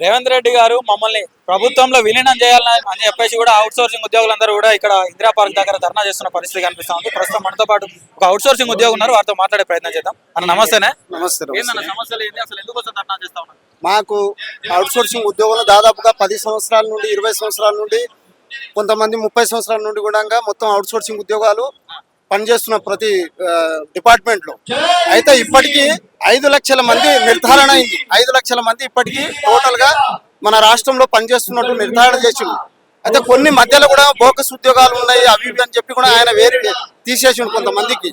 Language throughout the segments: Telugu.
రేవంత్ రెడ్డి గారు మమ్మల్ని ప్రభుత్వంలో విలీనం చేయాలని అని చెప్పేసి కూడా అవుట్ సోర్సింగ్ ఉద్యోగులందరూ కూడా ఇక్కడ ఇందిరా పార్క్ దగ్గర ధర్నా చేస్తున్న పరిస్థితి కనిపిస్తా ఉంది. ప్రస్తుతం మనతో పాటు ఒక అవుట్ సోర్సింగ్ ఉద్యోగి ఉన్నారు, వారితో మాట్లాడే ప్రయత్నం చేద్దాం. అన్న నమస్తేనే. నమస్తే. ఏందన్న సమస్యలు ఏంటి, అసలు ఎందుకోసం ధర్నా చేస్తా ఉన్నారు? మాకు అవుట్ సోర్సింగ్ ఉద్యోగులు దాదాపుగా 10 సంవత్సరాల నుండి 20 సంవత్సరాల నుండి కొంతమంది 30 సంవత్సరాల నుండి కూడా మొత్తం అవుట్ సోర్సింగ్ ఉద్యోగాలు పనిచేస్తున్న ప్రతి డిపార్ట్మెంట్ లో అయితే ఇప్పటికీ 5 లక్షల మంది నిర్ధారణ అయింది. 5 లక్షల మంది ఇప్పటికీ టోటల్ గా మన రాష్ట్రంలో పనిచేస్తున్నట్టు నిర్ధారణ చేసిండు. అయితే కొన్ని మధ్యలో కూడా బోకస్ ఉద్యోగాలు ఉన్నాయి అవి ఇవి అని చెప్పి కూడా ఆయన వేరే తీసేసిండు కొంతమందికి.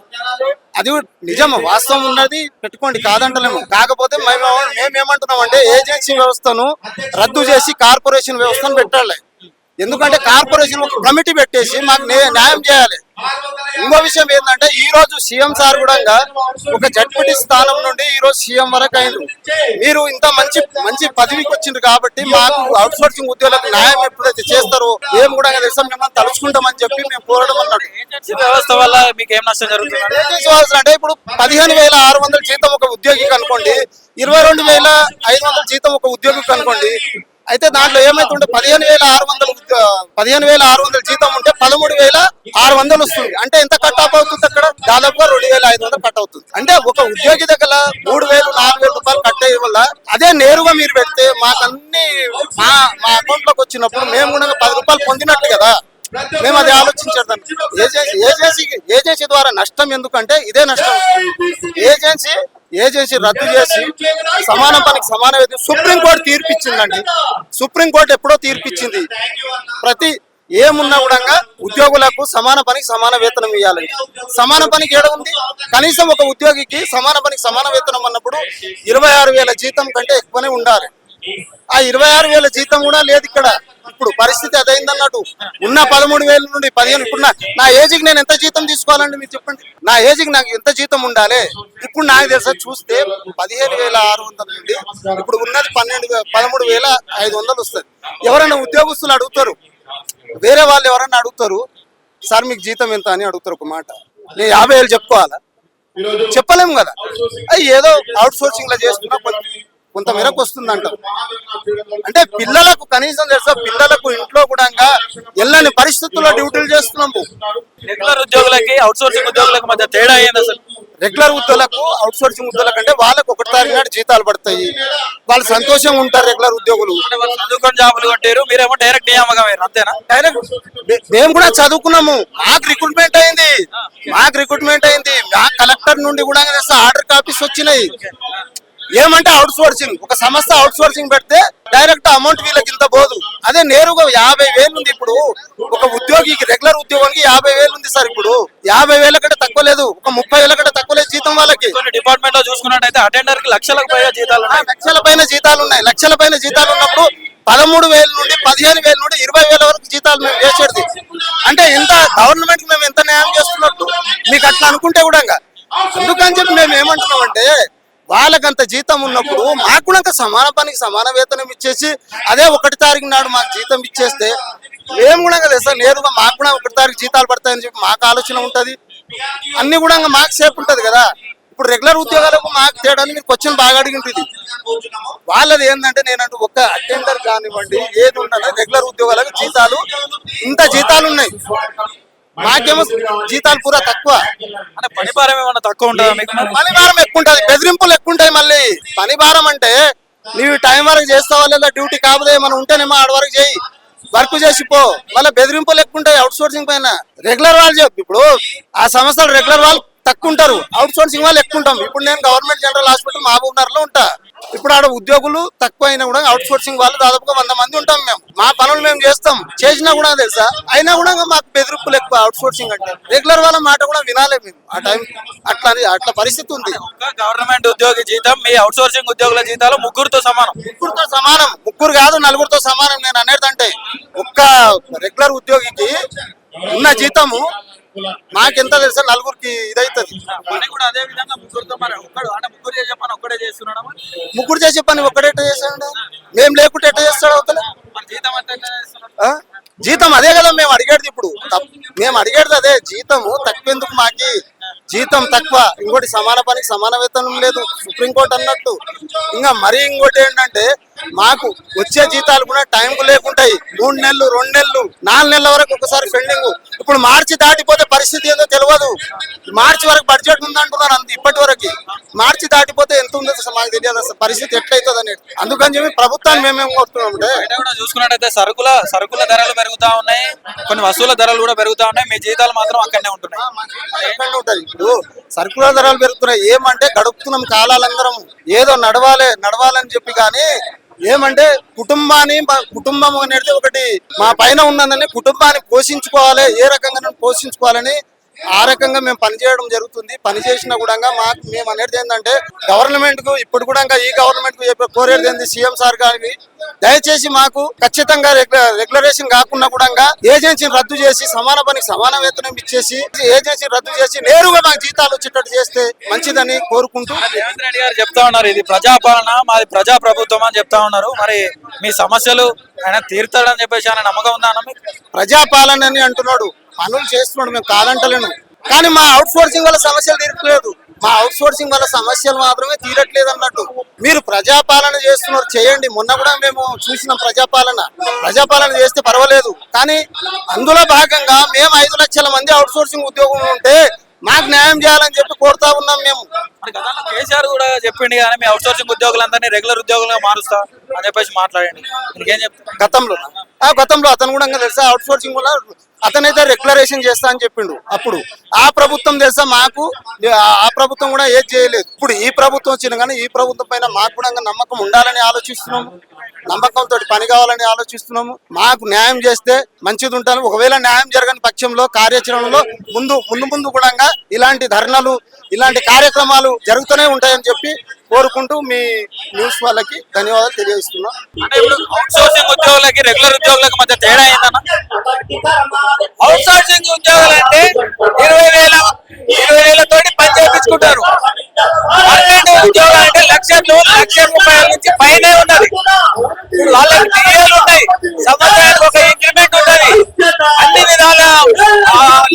అది నిజం, వాస్తవం ఉన్నది, పెట్టుకోండి, కాదంటలేము. కాకపోతే మేమేమంటున్నాం అంటే ఏజెన్సీ వ్యవస్థను రద్దు చేసి కార్పొరేషన్ వ్యవస్థను పెట్టాలి. ఎందుకంటే కార్పొరేషన్ ఒక కమిటీ పెట్టేసి మాకు న్యాయం చేయాలి. ఇంకో విషయం ఏంటంటే ఈ రోజు సీఎం సార్ కూడా ఒక జడ్పీటీ స్థానం నుండి ఈ రోజు సీఎం వరకు అయింది. మీరు ఇంత మంచి పదవికి వచ్చిండ్రు కాబట్టి మాకు అవుట్ సోర్సింగ్ ఉద్యోగులకు న్యాయం ఎప్పుడైతే చేస్తారో మేము కూడా తెలుసా మిమ్మల్ని తలుచుకుంటామని చెప్పి మేము కోరడం అన్నాడు. ఏజెన్సీ వ్యవస్థ వల్ల మీకు ఏం నష్టం జరుగుతుంది? ఏజెన్సీ వ్యవస్థ అంటే ఇప్పుడు 15,600 జీతం ఒక ఉద్యోగికి అనుకోండి, 22,500 జీతం ఒక ఉద్యోగికి అనుకోండి. అయితే దాంట్లో ఏమైతుంటే 15,600 జీతం ఉంటే 13,600 వస్తుంది. అంటే ఎంత కట్ ఆఫ్ అవుతుంది? అక్కడ దాదాపుగా 2,500 కట్ అవుతుంది. అంటే ఒక ఉద్యోగి దగ్గర 3,000 4,000 రూపాయలు కట్ అయ్యే వల్ల అదే నేరుగా మీరు పెడితే మాకన్నీ మా అకౌంట్ లోకి వచ్చినప్పుడు మేము కూడా 10 రూపాయలు పొందినట్టు కదా. మేము అది ఆలోచించేద్దాం. ఏజెన్సీ ద్వారా నష్టం ఎందుకంటే ఇదే నష్టం. ఏజెన్సీ రద్దు చేసి సమాన పనికి సమాన వేతనం సుప్రీంకోర్టు తీర్పిచ్చిందండి. సుప్రీంకోర్టు ఎప్పుడో తీర్పిచ్చింది. ప్రతి ఏమున్నా కూడా ఉద్యోగులకు సమాన పనికి సమాన వేతనం ఇవ్వాలి. సమాన పనికి ఏడ ఉంది? కనీసం ఒక ఉద్యోగికి సమాన పనికి సమాన వేతనం అన్నప్పుడు 26,000 జీతం కంటే ఎక్కువనే ఉండాలి. ఆ 26,000 జీతం కూడా లేదు ఇక్కడ. ఇప్పుడు పరిస్థితి అదైందన్నట్టు. ఉన్న 13,000 నుండి 15, ఇప్పుడు నా ఏజ్కి నేను ఎంత జీతం తీసుకోవాలండి మీరు చెప్పండి. నా ఏజ్కి నాకు ఎంత జీతం ఉండాలి? ఇప్పుడు నాకు తెలుసా చూస్తే 15,600 నుండి ఇప్పుడు ఉన్నది 13,500 వస్తుంది. ఎవరైనా ఉద్యోగస్తులు అడుగుతారు, వేరే వాళ్ళు ఎవరైనా అడుగుతారు, సార్ మీకు జీతం ఎంత అని అడుగుతారు. ఒక మాట నేను 50,000 చెప్పుకోవాలా? చెప్పలేము కదా. అది ఏదో అవుట్ సోర్సింగ్ లో చేస్తున్నా కొంత మేరకు వస్తుందంట. అంటే పిల్లలకు కనీసం తెలుసా, పిల్లలకు ఇంట్లో కూడా ఎల్లని పరిస్థితుల్లో డ్యూటీలు చేస్తున్నాము. రెగ్యులర్ ఉద్యోగులకి అవుట్ సోర్సింగ్ ఉద్యోగులకు మధ్య తేడా ఏంది అసలు? రెగ్యులర్ ఉద్యోగులకు అవుట్ సోర్సింగ్ ఉద్యోగులకు అంటే వాళ్ళకి 1 తారీఖు నాడు జీతాలు పడతాయి, వాళ్ళు సంతోషంగా ఉంటారు. రెగ్యులర్ ఉద్యోగులు చదువుకొని జాబులు కొట్టారు, మీరేమో డైరెక్ట్ నియామకం అయ్యారు, అంతేనా? డైరెక్ట్ మేము కూడా చదువుకున్నాము, మాకు రిక్రూట్మెంట్ అయింది. మా కలెక్టర్ నుండి కూడా ఆర్డర్ కాపీస్ వచ్చినాయి. ఏమంటే అవుట్ సోర్సింగ్, ఒక సంస్థ అవుట్ సోర్సింగ్ పెడితే డైరెక్ట్ అమౌంట్ వీళ్ళకి ఇంత పోదు. అదే నేరుగా 50,000 ఉంది. ఇప్పుడు ఒక ఉద్యోగికి రెగ్యులర్ ఉద్యోగానికి 50,000 ఉంది సార్. ఇప్పుడు 50,000 కంటే తక్కువ లేదు, ఒక 30,000 కంటే తక్కువ లేదు జీతం వాళ్ళకి. డిపార్ట్మెంట్ లో చూసుకున్నట్టయితే అటెండర్ కి లక్షలకు పైగా జీతాలు ఉన్నాయి. లక్షల పైన జీతాలు ఉన్నప్పుడు 13,000 నుండి 15,000 నుండి 20,000 వరకు జీతాలు మేము వేసేది. అంటే ఎంత గవర్నమెంట్ మేము ఎంత న్యాయం చేస్తున్నట్టు మీకు అట్లా అనుకుంటే కూడా. అందుకని చెప్పి మేము ఏమంటున్నామంటే వాళ్ళకంత జీతం ఉన్నప్పుడు మాకు కూడా సమాన పనికి సమాన వేతనం ఇచ్చేసి అదే 1 తారీఖు నాడు మాకు జీతం ఇచ్చేస్తే మేము కూడా కదా సార్ నేరుగా మాకు కూడా 1 తారీఖు జీతాలు పడతాయని చెప్పి మాకు ఆలోచన ఉంటది. అన్ని కూడా మాకు సేపు ఉంటది కదా. ఇప్పుడు రెగ్యులర్ ఉద్యోగాలకు మాకు తేడా మీరు క్వశ్చన్ బాగా అడిగింటుంది. వాళ్ళది ఏంటంటే నేనంటూ ఒక అటెండర్ కానివ్వండి ఏది ఉన్నది రెగ్యులర్ ఉద్యోగాలకు జీతాలు ఇంత జీతాలు ఉన్నాయి, మాకేమో జీతాలు పూరా తక్కువ. అంటే పని భారం ఏమన్నా తక్కువ ఉంటుందా మీకు? పని భారం ఎక్కువ ఉంటుంది, బెదిరింపులు ఎక్కువ ఉంటాయి. మళ్ళీ పని భారం అంటే నీవు టైం వరకు చేస్తావా లేదా, డ్యూటీ కాకపోతే మనం ఉంటేనేమో ఆడ వరకు చేయి, వర్క్ చేసిపో. మళ్ళీ బెదిరింపులు ఎక్కువ ఉంటాయి అవుట్ సోర్సింగ్ పైన. రెగ్యులర్ వాళ్ళు ఇప్పుడు ఆ సంస్థలు రెగ్యులర్ వాళ్ళు తక్కువ ఉంటారు, అవుట్ సోర్సింగ్ వాళ్ళు ఎక్కువ ఉంటాం. ఇప్పుడు నేను గవర్నమెంట్ జనరల్ హాస్పిటల్ మహబూబ్నగర్ లో ఉంటా. ఇప్పుడు ఆడ ఉద్యోగులు తక్కువ అయినా కూడా అవుట్ సోర్సింగ్ వాళ్ళు దాదాపుగా 100 మంది ఉంటాం. మేము మా పనులు మేము చేసినా కూడా తెలుసా, అయినా కూడా మాకు బెదిరింపులు ఎక్కువ. అవుట్ సోర్సింగ్ అంటే రెగ్యులర్ వాళ్ళ మాట కూడా వినాలి మేము. ఆ టైం అట్లా పరిస్థితి ఉంది. గవర్నమెంట్ ఉద్యోగి జీతం మీ అవుట్ సోర్సింగ్ ఉద్యోగుల జీతాలు ముగ్గురుతో సమానం. ముగ్గురు కాదు, 4తో సమానం. నేను అనేదంటే ఒక్క రెగ్యులర్ ఉద్యోగికి ఉన్న జీతము మాకెంత తెలుసా, 4కి ఇదైతుంది. అదే విధంగా ముగ్గురుతో ముగ్గురు చేసే పని ఒక్కడే చేస్తున్నాడు. ముగ్గురు చేసే పని ఒక్కడే ఎట్లా చేస్తాడు? మేము లేకుంటే ఎట్లా చేస్తాడు అవతల? జీతం అదే కదా మేము అడిగేది. ఇప్పుడు మేము అడిగేది అదే, జీతము తక్కువ ఎందుకు మాకి? జీతం తక్కువ, ఇంకోటి సమాన పనికి సమాన వేతనం లేదు సుప్రీంకోర్టు అన్నట్టు. ఇంకా మరీ ఇంకోటి ఏంటంటే మాకు వచ్చే జీతాలు కూడా టైంకు లేకుంటాయి. 3 నెలలు 2 నెలలు 4 నెలల వరకు ఒకసారి పెండింగ్. ఇప్పుడు మార్చి దాటిపోతే పరిస్థితి ఏందో తెలియదు. మార్చి వరకు బడ్జెట్ ఉందంటున్నారు అంత ఇప్పటి వరకు. మార్చి దాటిపోతే ఎంత ఉందో అసలు మాకు తెలియదు, అసలు పరిస్థితి ఎట్లయితుంది అనేది. అందుకని చెప్పి ప్రభుత్వాన్ని మేమేం కోరుతున్నాం అంటే బయట కూడా చూసుకున్నట్టయితే సరుకుల ధరలు పెరుగుతా ఉన్నాయి, కొన్ని వస్తువుల ధరలు కూడా పెరుగుతా ఉన్నాయి, మీ జీతాలు మాత్రం అక్కడనే ఉంటున్నాయి. ఎక్కడ ఉంటది ఇప్పుడు సరుకుల ధరలు పెరుగుతున్నాయి. ఏమంటే గడుపుతున్నాం కాలాలందరం ఏదో నడవాలని చెప్పి, కానీ ఏమంటే కుటుంబం అనేది ఒకటి మా పైన ఉన్నదని కుటుంబాన్ని పోషించుకోవాలి, ఏ రకంగా పోషించుకోవాలని ఆ రకంగా మేము పనిచేయడం జరుగుతుంది. పని చేసినా కూడా మేము అనేది ఏంటంటే గవర్నమెంట్ కు ఇప్పుడు కూడా ఈ గవర్నమెంట్ కు కోరేది ఏంది, సీఎం సార్ గారికి దయచేసి మాకు ఖచ్చితంగా రెగ్యులరేషన్ కాకుండా కూడా ఏజెన్సీని రద్దు చేసి సమాన పనికి సమాన వేతనం ఇచ్చేసి ఏజెన్సీ రద్దు చేసి నేరుగా మాకు జీతాలు వచ్చేటట్టు చేస్తే మంచిదని కోరుకుంటూ. రేవంత్ రెడ్డి గారు చెప్తా ఉన్నారు ఇది ప్రజాపాలన, మాది ప్రజా ప్రభుత్వం అని చెప్తా ఉన్నారు. మరి మీ సమస్యలు ఆయన తీరుతాడని చెప్పేసి ఆయన నమ్మకం ఉందా అన్న మీకు? ప్రజాపాలన అని అంటున్నాడు, పనులు చేస్తున్నాడు, మేము కాదంటలేను. కానీ మా అవుట్ సోర్సింగ్ వల్ల సమస్యలు తీరట్లేదు. మా అవుట్ సోర్సింగ్ వల్ల సమస్యలు మాత్రమే తీరట్లేదు అన్నట్టు. మీరు ప్రజాపాలన చేస్తున్నారు, చేయండి. మొన్న కూడా మేము చూసినాం ప్రజాపాలన చేస్తే పర్వాలేదు. కానీ అందులో భాగంగా మేము 5 లక్షల మంది అవుట్ సోర్సింగ్ ఉద్యోగం ఉంటే మాకు న్యాయం చేయాలని చెప్పి కోరుతా ఉన్నాం మేము. కేసీఆర్ కూడా చెప్పిండి కానీ మీ అవుట్ సోర్సింగ్ ఉద్యోగులందరినీ రెగ్యులర్ ఉద్యోగులుగా మారుస్తా అని చెప్పేసి మాట్లాడండి. మీకేం చెప్తారు? గతంలో అతను కూడా తెలుసా అవుట్ సోర్సింగ్ వల్ల అతనైతే రెగ్యులరేషన్ చేస్తా అని చెప్పిండు. అప్పుడు ఆ ప్రభుత్వం తెలుసా మాకు, ఆ ప్రభుత్వం కూడా ఏది చేయలేదు. ఇప్పుడు ఈ ప్రభుత్వం వచ్చింది, కానీ ఈ ప్రభుత్వం పైన మాకు కూడా నమ్మకం ఉండాలని ఆలోచిస్తున్నాము, నమ్మకంతో పని కావాలని ఆలోచిస్తున్నాము. మాకు న్యాయం చేస్తే మంచిది ఉంటాను. ఒకవేళ న్యాయం జరగని పక్షంలో కార్యాచరణలో ముందు కూడా ఇలాంటి ధర్నాలు, ఇలాంటి కార్యక్రమాలు జరుగుతూనే ఉంటాయని చెప్పి కోరుకుంటూ మీ న్యూస్ వాళ్ళకి ధన్యవాదాలు తెలియజేస్తున్నాం. అంటే ఇప్పుడు అవుట్ సోర్సింగ్ ఉద్యోగులకి రెగ్యులర్ ఉద్యోగులకు మధ్య తేడా ఏందన్న? అవుట్ సోర్సింగ్ ఉద్యోగులు అంటే 20,000 తోటి పని చేయించుకుంటారు. పర్మనెంట్ ఉద్యోగాలు అంటే లక్షలు 1,30,000 నుంచి పైనే ఉన్నది. వాళ్ళకి టీఏలు ఉంటాయి, సంవత్సరానికి ఒక ఇంక్రిమెంట్ ఉంటుంది, అన్ని విధాల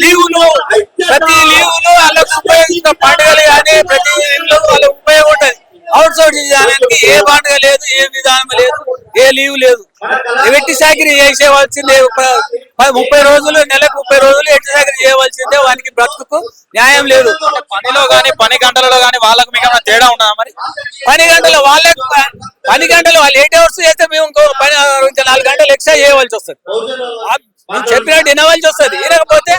లీవులు, ప్రతి లీవులు వాళ్ళకు ఉపయోగించిన పండుగలు కానీ ప్రతి వాళ్ళకి ఉపయోగం ఉంటుంది. అవుట్ సోర్సింగ్ చేయడానికి ఏ పండుగ లేదు, ఏ విధానం లేదు, ఏ లీవ్ లేదు. ఎట్టి చాకరీ చేసేవాల్సిందే. 30 రోజులు, నెలకు 30 రోజులు ఎట్టి చాకరీ చేయవలసిందే. వానికి బ్రతుకు న్యాయం లేదు. పనిలో గానీ పని గంటలలో గానీ వాళ్ళకు మీకు ఏమైనా తేడా ఉన్నదా? మరి పని గంటలు వాళ్ళు 8 అవర్స్ చేస్తే మేము ఇంకో 4 గంటలు ఎక్స్ట్రా చేయవలసి వస్తుంది. చెప్పినట్టు వినవలసి వస్తుంది. వినకపోతే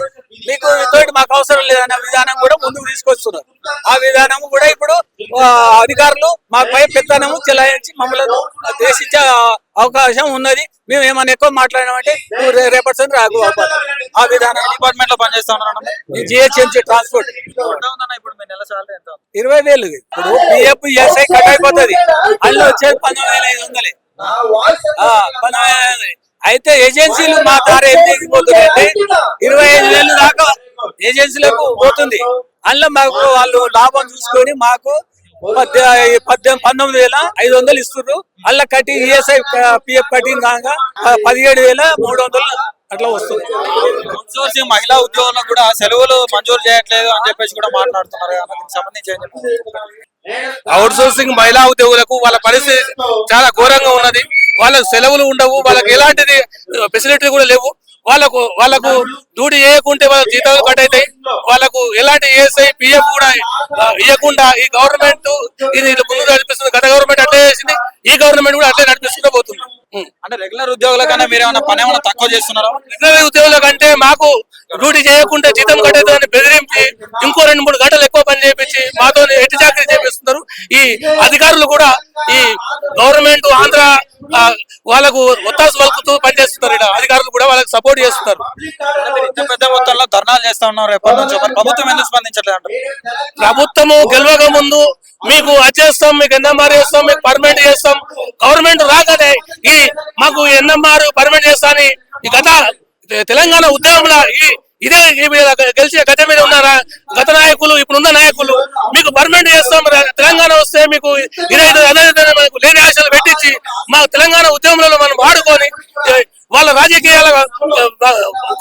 మీకు తోటి మాకు అవసరం లేదన్న విధానం కూడా ముందుకు తీసుకొస్తున్నారు. ఆ విధానం కూడా ఇప్పుడు అధికారులు మాపై పెత్తనము చెలాయించి మమ్మల్ని దేశించే అవకాశం ఉన్నది. మేము ఏమైనా ఎక్కువ మాట్లాడినామంటే రేపటి రాకు ఆ విధానం. డిపార్ట్మెంట్ లో పనిచేస్తా ఉన్నాను, జిహెచ్ఎంసీ ట్రాన్స్పోర్ట్. ఇప్పుడు మీ నెల సాలరీ ఎంత? 20,000. ఇప్పుడు పిఎఫ్ ఎస్ఐ కట్ అయిపోతుంది, అందులో వచ్చేది 19,500. 19,500 అయితే ఏజెన్సీలు మా ద్వారా ఏం దిగిపోతున్నాయంటే 25,000 దాకా ఏజెన్సీలకు పోతుంది. అందులో మాకు వాళ్ళు లాభం చూసుకొని మాకు 19,500 ఇస్తున్నారు. అల్ల కట్టి ఈఎస్ఐ పిఎఫ్ కటింగ్ కాగా 17,300 అట్లా వస్తుంది. అవుట్సోర్సింగ్ మహిళా ఉద్యోగులకు కూడా సెలవులు మంజూరు చేయట్లేదు అని చెప్పేసి కూడా మాట్లాడుతున్నారు. సంబంధించి అవుట్ సోర్సింగ్ మహిళా ఉద్యోగులకు వాళ్ళ పరిస్థితి చాలా ఘోరంగా ఉన్నది. వాళ్ళకు సెలవులు ఉండవు, వాళ్ళకి ఎలాంటిది ఫెసిలిటీ కూడా లేవు. వాళ్ళకు డ్యూటీ చేయకుంటే వాళ్ళ జీతాలు కట్ అవుతాయి. వాళ్ళకు ఎలాంటి ఈఎస్ఐ పిఎఫ్ కూడా ఇవ్వకుండా ఈ గవర్నమెంట్ ఇది ముందు నడిపిస్తుంది. గత గవర్నమెంట్ అట్లే చేసింది, ఈ గవర్నమెంట్ కూడా అట్లే నడిపిస్తూ పోతుంది. అంటే రెగ్యులర్ ఉద్యోగుల కన్నా మీరు ఏమైనా పని ఏమైనా తక్కువ చేస్తున్నారా? రెగ్యులర్ ఉద్యోగుల కంటే మాకు డ్యూటీ చేయకుంటే జీతం కట్టేదని బెదిరించి ఇంకో 2-3 గంటలు ఎక్కువ పని చేయించి మాతో ఎట్టి చాకరీ చేపిస్తున్నారు. ఈ అధికారులు కూడా ఈ గవర్నమెంట్ ఆంధ్ర వాళ్ళకు ఒత్తాసు పలుకుతూ పనిచేస్తున్నారు. ఇక్కడ అధికారులు కూడా వాళ్ళకి సపోర్ట్ చేస్తున్నారు. ఇంత పెద్ద మొత్తంలో ధర్నాలు చేస్తా ఉన్నారు ఎప్పటి నుంచో, ప్రభుత్వం ఎందుకు స్పందించట్లేదు అంటారు? ప్రభుత్వము గెలవక ముందు మీకు వచ్చేస్తాం, మీకు ఎన్ఎంఆర్ చేస్తాం, మీకు పర్మనెంట్ చేస్తాం. గవర్నమెంట్ రాగానే ఈ మాకు ఎన్ఎంఆర్ పర్మనెంట్ చేస్తా అని ఈ గత తెలంగాణ ఉద్యమంలో ఇదే గెలిచే గత మీద ఉన్నారా గత నాయకులు, ఇప్పుడున్న నాయకులు మీకు పర్మనెంట్ చేస్తాం, తెలంగాణ వస్తే మీకు ఇదైతే మనకు లేని ఆశలు పెట్టించి మా తెలంగాణ ఉద్యమంలో మనం వాడుకొని వాళ్ళ రాజకీయాల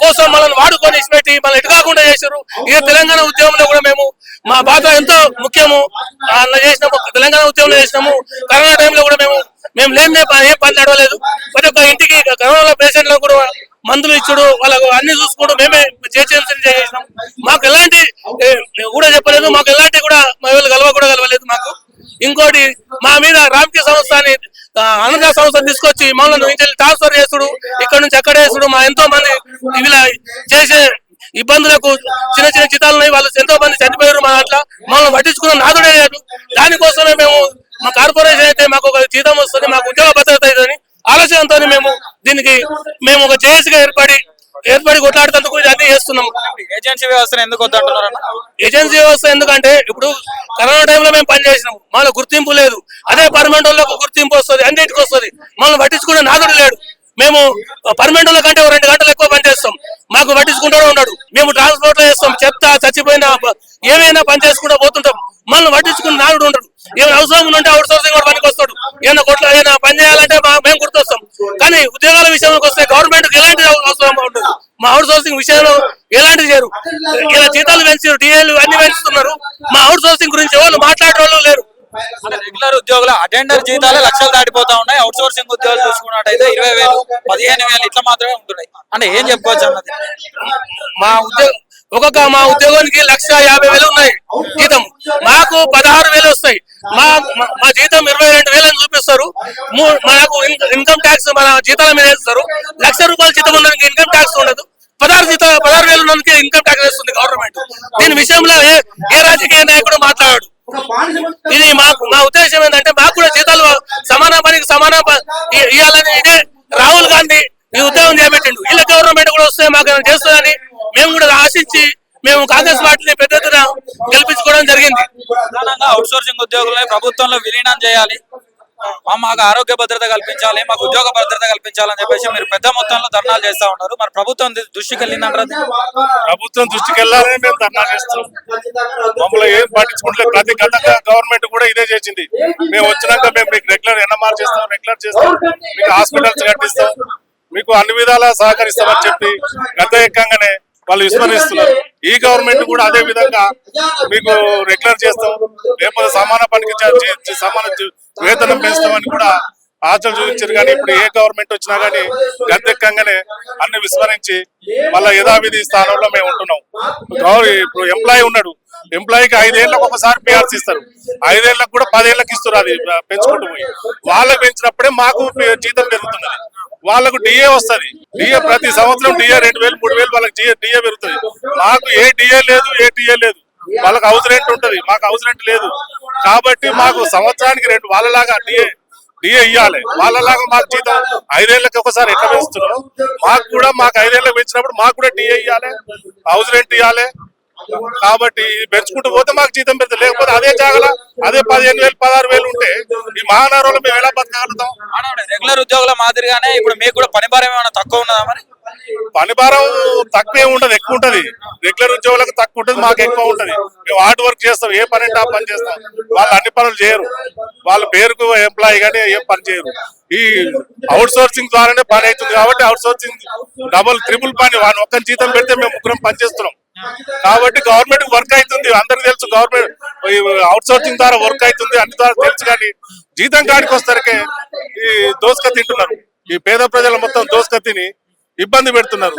కోసం మనల్ని వాడుకొని ఇచ్చిపెట్టి మనం ఎటు కాకుండా చేశారు. ఇదే తెలంగాణ ఉద్యమంలో కూడా మేము మా పాత్ర ఎంతో ముఖ్యము చేసినాము. తెలంగాణ ఉద్యమంలో చేసినాము. కరోనా టైంలో కూడా మేము లేని ఏ పని నడవలేదు. ప్రతి ఒక్క ఇంటికి కరోనా పేషెంట్లకు కూడా మందులు ఇచ్చుడు, వాళ్ళకు అన్ని చూసుకుంటూ మేమే చేసినాం. మాకు ఎలాంటి కూడా చెప్పలేదు, మాకు ఎలాంటి కూడా మా వీళ్ళు కలవలేదు మాకు. ఇంకోటి మా మీద రామ్కి సంస్థ అని అనగా సంస్థ తీసుకొచ్చి మమ్మల్ని ట్రాన్స్ఫర్ చేసుడు, ఇక్కడ నుంచి అక్కడ వేసుడు, మా ఎంతో మంది ఇలా చేసే ఇబ్బందులకు చిన్న చిన్న చితాలు ఉన్నాయి. వాళ్ళు ఎంతో మంది చనిపోయారు. మా అట్లా మమ్మల్ని పట్టించుకున్న నాదుడే లేదు. దానికోసమే మేము మా కార్పొరేషన్ అయితే మాకు ఒక జీతం వస్తుంది, మాకు ఉద్యోగ భద్రత అవుతుంది ఆలోచనతో మేము ఒక జేఏసీగా ఏర్పడి కొట్లాడుతందుకు అన్ని చేస్తున్నాం. ఏజెన్సీ వ్యవస్థను ఎందుకు వద్దంటున్నారు? ఏజెన్సీ వ్యవస్థ ఎందుకంటే ఇప్పుడు కరోనా టైంలో మేము పనిచేసినాం, మాలో గుర్తింపు లేదు. అదే పర్మనెంట్ వాళ్ళకు గుర్తింపు వస్తుంది, అన్నిటికి వస్తుంది. మనల్ని పట్టించుకునే నాదుడు లేడు. మేము పర్మనెంట్ వాళ్ళ కంటే 2 గంటలు ఎక్కువ పనిచేస్తాం, మాకు పట్టించుకుంటూ ఉన్నాడు. మేము ట్రాన్స్పోర్ట్ లో చేస్తాం, చెత్త చచ్చిపోయిన ఏమైనా పని చేసుకుంటూ పోతుంటాం. మనల్ని పట్టించుకున్న నాదుడు ఉండడు. ఏమైనా అవసరం ఉంటే అవుట్ సోర్సింగ్ కూడా పనికి వస్తాడు. ఏమైనా పని చేయాలంటే మేము గుర్తొస్తాం. కానీ ఉద్యోగాల విషయంలోకి వస్తే గవర్నమెంట్ ఎలాంటి అవసరం ఉండదు. మా అవుట్ సోర్సింగ్ విషయంలో ఎలాంటి చేయరు. ఇలా జీతాలు పెంచారు, డిఏలు అన్ని పెంచుతున్నారు. మా అవుట్ సోర్సింగ్ గురించి ఎవరు మాట్లాడే వాళ్ళు లేరు. రెగ్యులర్ ఉద్యోగుల అటెండర్ జీతాలే లక్షలు దాటిపోతా ఉన్నాయి. అవుట్ సోర్సింగ్ ఉద్యోగాలు చూసుకున్నట్టయితే 20,000, 15,000 ఇట్లా మాత్రమే ఉంటున్నాయి. అంటే ఏం చెప్పుకోవచ్చు అన్నది? మా ఉద్యోగానికి 1,50,000 ఉన్నాయి జీతం, మాకు 16,000 వస్తాయి. మా జీతం 22,000 అని చూపిస్తారు. మనకు ఇన్కమ్ ట్యాక్స్ మన జీతాల మీద వేస్తారు. ₹1,00,000 జీతం ఉన్నదానికి ఇన్కమ్ ట్యాక్స్ ఉండదు. 16,000 ఉన్నదానికి ఇన్కమ్ ట్యాక్స్ వేస్తుంది గవర్నమెంట్. దీని విషయంలో ఏ రాజకీయ నాయకుడు మాట్లాడాడు. ఇది మా ఉద్దేశం ఏంటంటే మాకు కూడా జీతాలు సమాన పనికి సమాన ఇవ్వాలని ఇదే రాహుల్ గాంధీ ఈ ఉద్యోగం చేపట్టిండు. వీళ్ళ గవర్నమెంట్ కూడా వస్తే మాకు ఏమైనా చేస్తుందని మేము కూడా ఆశించి మేము కాంగ్రెస్ పార్టీని పెద్ద ఎత్తున గెలిపించుకోవడం జరిగింది. ప్రధానంగా అవుట్ సోర్సింగ్ ఉద్యోగులను ప్రభుత్వంలో విలీనం చేయాలి, మాకు ఆరోగ్య భద్రత కల్పించాలి, మాకు ఉద్యోగ భద్రత కల్పించాలని చెప్పేసి మీరు పెద్ద మొత్తంలో ధర్నాలు చేస్తా ఉన్నారు. మరి ప్రభుత్వం దృష్టికి వెళ్ళిందంటారు? ప్రభుత్వం దృష్టికి వెళ్ళాలని మేము ధర్నా చేస్తాం. మమ్మల్ని ఏం పట్టించుకుంటలేదు. ప్రతి గత గవర్నమెంట్ కూడా ఇదే చేసింది. మేము వచ్చినాక మేము మీకు రెగ్యులర్ ఎన్ఎంఆర్ చేస్తాం, మీకు హాస్పిటల్స్ కట్టిస్తాం, మీకు అన్ని విధాలా సహకరిస్తామని చెప్పి గత ఎక్కంగానే వాళ్ళు విస్మరిస్తున్నారు. ఈ గవర్నమెంట్ కూడా అదే విధంగా మీకు రెగ్యులర్ చేస్తాం, లేకపోతే సమాన పనికి సమాన వేతనం పెంచుతామని కూడా ఆశలు చూపించారు. కానీ ఇప్పుడు ఏ గవర్నమెంట్ వచ్చినా గానీ గద్దెక్కంగానే అన్ని విస్మరించి మళ్ళా యథావిధి స్థానంలో మేము ఉంటున్నాం. ఇప్పుడు ఎంప్లాయీ ఉన్నాడు, ఎంప్లాయీకి 5 ఏళ్ళకు ఒకసారి పిఆర్సీ ఇస్తారు, 5 ఏళ్ళకు కూడా 10 ఏళ్ళకి ఇస్తారు. అది పెంచుకుంటూ పోయి వాళ్ళకి పెంచినప్పుడే మాకు జీతం పెరుగుతున్నది. వాళ్ళకు డిఏ వస్తుంది. డిఏ ప్రతి సంవత్సరం డిఏ 2,000, 3,000 వాళ్ళకి డిఏ పెరుగుతుంది. మాకు ఏ డిఏ లేదు, ఏ టీఏ లేదు. వాళ్ళకి హౌస్ రెంట్ ఉంటది, మాకు హౌస్ రెంట్ లేదు. కాబట్టి మాకు సంవత్సరానికి 2 వాళ్ళలాగా డిఏ ఇవ్వాలి. వాళ్ళలాగా మాకు జీతం 5 ఏళ్ళకి ఒకసారి ఎట్లా పెంచుతున్నాం, మాకు 5 ఏళ్ళకి పెంచినప్పుడు మాకు కూడా డిఏ ఇవ్వాలి, హౌస్ రెంట్ ఇవ్వాలి. కాబట్టి పెంచుకుంటూ పోతే మాకు జీతం పెరుగుతుంది. లేకపోతే అదే జాగల అదే 15,000, 16,000 ఉంటే ఈ మహానగరంలో మేము ఎలా బతకగలుగుతాం? రెగ్యులర్ ఉద్యోగుల మాదిరిగానే ఇప్పుడు మీకు కూడా పని భారం ఏమైనా తక్కువ ఉన్నదా? మరి పని భారం తక్కువే ఉంటది, ఎక్కువ ఉంటది. రెగ్యులర్ ఉద్యోగులకు తక్కువ ఉంటది, మాకు ఎక్కువ ఉంటది. మేము హార్డ్ వర్క్ చేస్తాం, ఏ పని అంటే ఆ పని చేస్తాం. వాళ్ళు అన్ని పనులు చేయరు, వాళ్ళ పేరుకు ఎంప్లాయీ కానీ ఏం పని చేయరు. ఈ అవుట్ సోర్సింగ్ ద్వారానే పని అవుతుంది. కాబట్టి అవుట్ సోర్సింగ్ డబుల్, ట్రిపుల్ పని. వాళ్ళని ఒక్క జీతం పెడితే మేము 3 పని చేస్తున్నాం. కాబట్టి గవర్నమెంట్ వర్క్ అవుతుంది, అందరికి తెలుసు. గవర్నమెంట్ అవుట్ సోర్సింగ్ ద్వారా వర్క్ అవుతుంది, అన్ని ద్వారా తెలుసు. కానీ జీతం కాడికి వస్తారకే ఈ దోసుక తింటున్నారు. ఈ పేద ప్రజలు మొత్తం దోసుక తిని ఇబ్బంది పెడుతున్నారు.